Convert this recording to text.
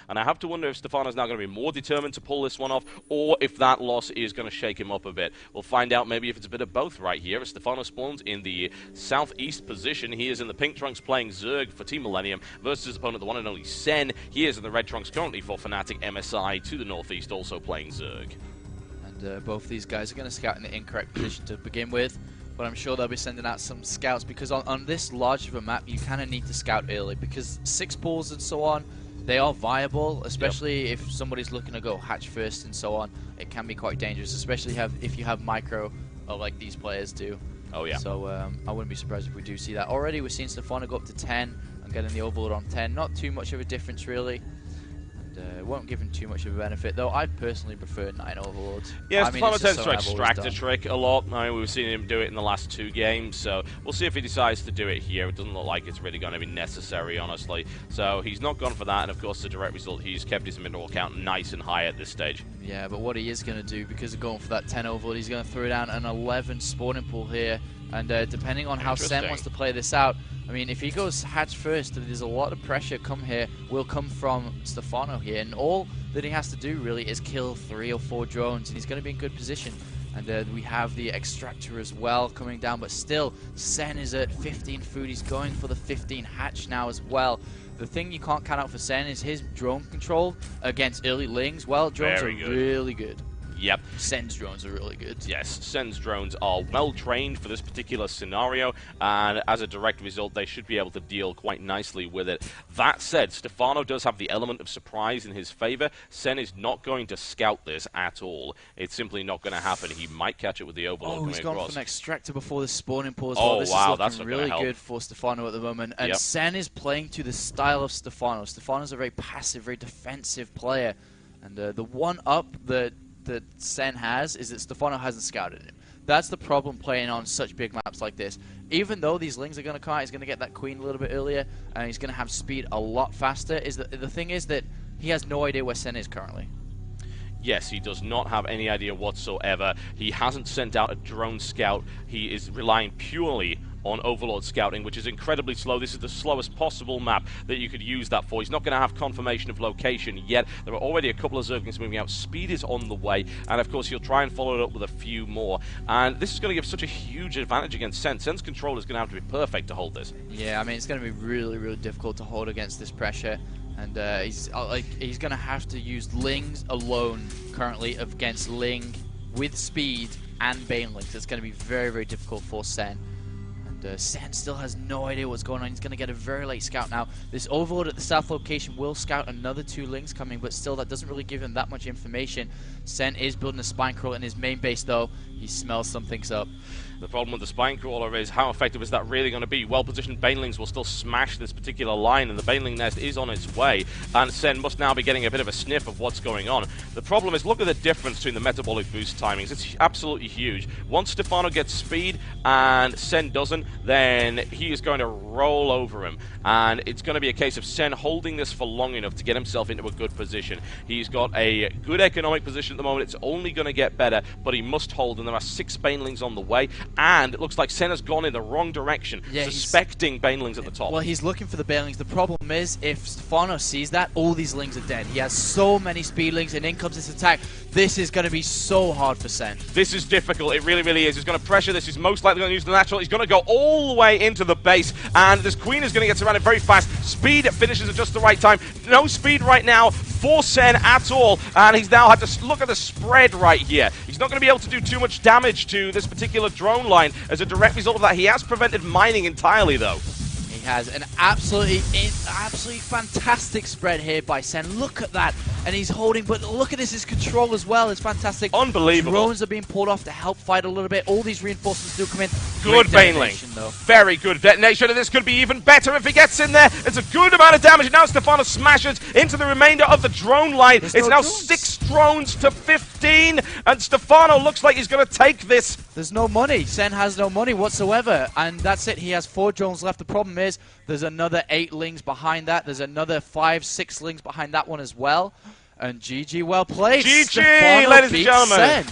and I have to wonder if Stephano's now going to be more determined to pull this one off, or if that loss is going to shake him up a bit. We'll find out maybe if it's a bit of both right here, as Stephano spawns in the southeast position. He is in the pink trunks playing Zerg for Team Millennium versus his opponent, the one and only Sen. He is in the red trunks currently for Fnatic MSI to the northeast, also playing Zerg. And both these guys are going to scout in the incorrect position to begin with, but I'm sure they'll be sending out some scouts, because on this large of a map you kind of need to scout early, because 6 pools and so on, they are viable, especially if somebody's looking to go hatch first and so on. It can be quite dangerous, especially if you have micro, like these players do. Oh yeah. So I wouldn't be surprised if we do see that. Already we're seeing Stephano go up to 10 and getting the Overlord on 10. Not too much of a difference really. It won't give him too much of a benefit, though. I personally prefer 9 Overlords. Yeah, Stephano tends to extract a trick a lot. I mean, we've seen him do it in the last 2 games, so we'll see if he decides to do it here. It doesn't look like it's really going to be necessary, honestly. So he's not gone for that, and of course, the direct result, he's kept his mineral count nice and high at this stage. Yeah, but what he is going to do, because of going for that 10 Overlord, he's going to throw down an 11 spawning pool here. And depending on how Sen wants to play this out, I mean, if he goes hatch first, there's a lot of pressure will come from Stephano here, and all that he has to do really is kill 3 or 4 drones, and he's going to be in good position. And we have the extractor as well coming down, but still, Sen is at 15 food. He's going for the 15 hatch now as well. The thing you can't count out for Sen is his drone control against early lings. Well, drones are really good. Yep. Sen's drones are really good. Yes, Sen's drones are well trained for this particular scenario, and as a direct result, they should be able to deal quite nicely with it. That said, Stephano does have the element of surprise in his favor. Sen is not going to scout this at all. It's simply not going to happen. He might catch it with the Overlord coming across. Oh, he's gone for an extractor before the spawning pool as well. Oh, this wow, is looking really good for Stephano at the moment. And Sen is playing to the style of Stephano. Stephano's a very passive, very defensive player. And the one up that Sen has is that Stephano hasn't scouted him. That's the problem playing on such big maps like this. Even though these lings are going to come out, he's going to get that queen a little bit earlier, and he's going to have speed a lot faster. The thing is that he has no idea where Sen is currently. Yes, he does not have any idea whatsoever. He hasn't sent out a drone scout. He is relying purely on Overlord scouting, which is incredibly slow. This is the slowest possible map that you could use that for. He's not going to have confirmation of location yet. There are already a couple of Zerglings moving out. Speed is on the way, and of course he'll try and follow it up with a few more. And this is going to give such a huge advantage against Sen. Sen's control is going to have to be perfect to hold this. Yeah, I mean, it's going to be really, really difficult to hold against this pressure. And he's going to have to use Lings alone currently against Ling with speed and Banelings. It's going to be very, very difficult for Sen. Sen still has no idea what's going on. He's going to get a very late scout now. This Overlord at the south location will scout another 2 Lings coming, but still that doesn't really give him that much information. Sen is building a spine crawler in his main base though. He smells something's up. The problem with the spine crawler is how effective is that really going to be? Well-positioned Banelings will still smash this particular line, and the Baneling nest is on its way, and Sen must now be getting a bit of a sniff of what's going on. The problem is, look at the difference between the metabolic boost timings. It's absolutely huge. Once Stephano gets speed and Sen doesn't, then he is going to roll over him, and it's going to be a case of Sen holding this for long enough to get himself into a good position. He's got a good economic position at the moment. It's only going to get better, but he must hold, and there are 6 Banelings on the way. And it looks like Sen has gone in the wrong direction, suspecting Banelings at the top. Well, he's looking for the Banelings. The problem is, if Stephano sees that, all these Lings are dead. He has so many Speedlings, and in comes this attack. This is going to be so hard for Sen. This is difficult. It really, really is. He's going to pressure this. He's most likely going to use the natural. He's going to go all the way into the base, and this Queen is going to get surrounded very fast. Speed finishes at just the right time. No speed right now for Sen at all, and he's now had to look at the spread right here. He's not going to be able to do too much damage to this particular drone line. As a direct result of that, he has prevented mining entirely, though. He has an absolutely fantastic spread here by Sen. Look at that. And he's holding, but look at this, his control as well is fantastic. Unbelievable. Drones are being pulled off to help fight a little bit. All these reinforcements do come in. Good Baneling. Very good detonation, and this could be even better if he gets in there. It's a good amount of damage. Now Stephano smashes into the remainder of the drone line. It's now 6 drones to 15, and Stephano looks like he's going to take this. There's no money. Sen has no money whatsoever, and that's it. He has 4 drones left. The problem is there's another 8 Lings behind that. There's another 5, 6 Lings behind that one as well. And GG, well played. GG, ladies and gentlemen. Sen.